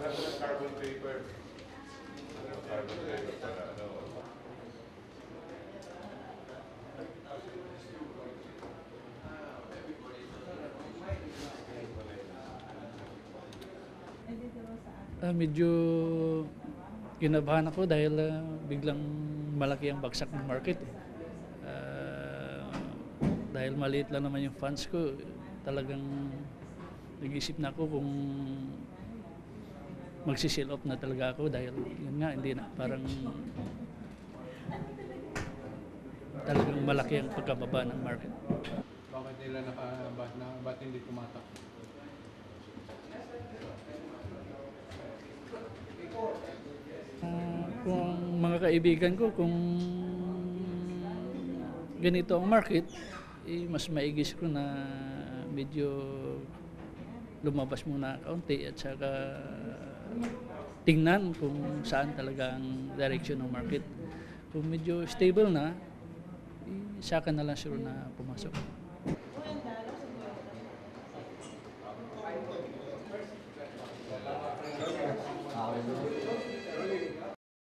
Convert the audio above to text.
carbon paper. Carbon paper para ano. Medyo kinabahan ako dahil biglang malaki ang bagsak ng market. Dahil maliit lang naman yung funds ko, talagang nag-isip na ako kung magsi-sell off na talaga ako dahil yun nga, hindi na, parang talagang malaki ang pagkababa ng market. Bakit nila ba't hindi tumatak? Kung mga kaibigan ko, kung ganito ang market, mas maigis ko na medyo lumabas muna kaunti at saka tingnan kung saan talaga ang direction ng market. Kung medyo stable na, saka na lang sure na pumasok.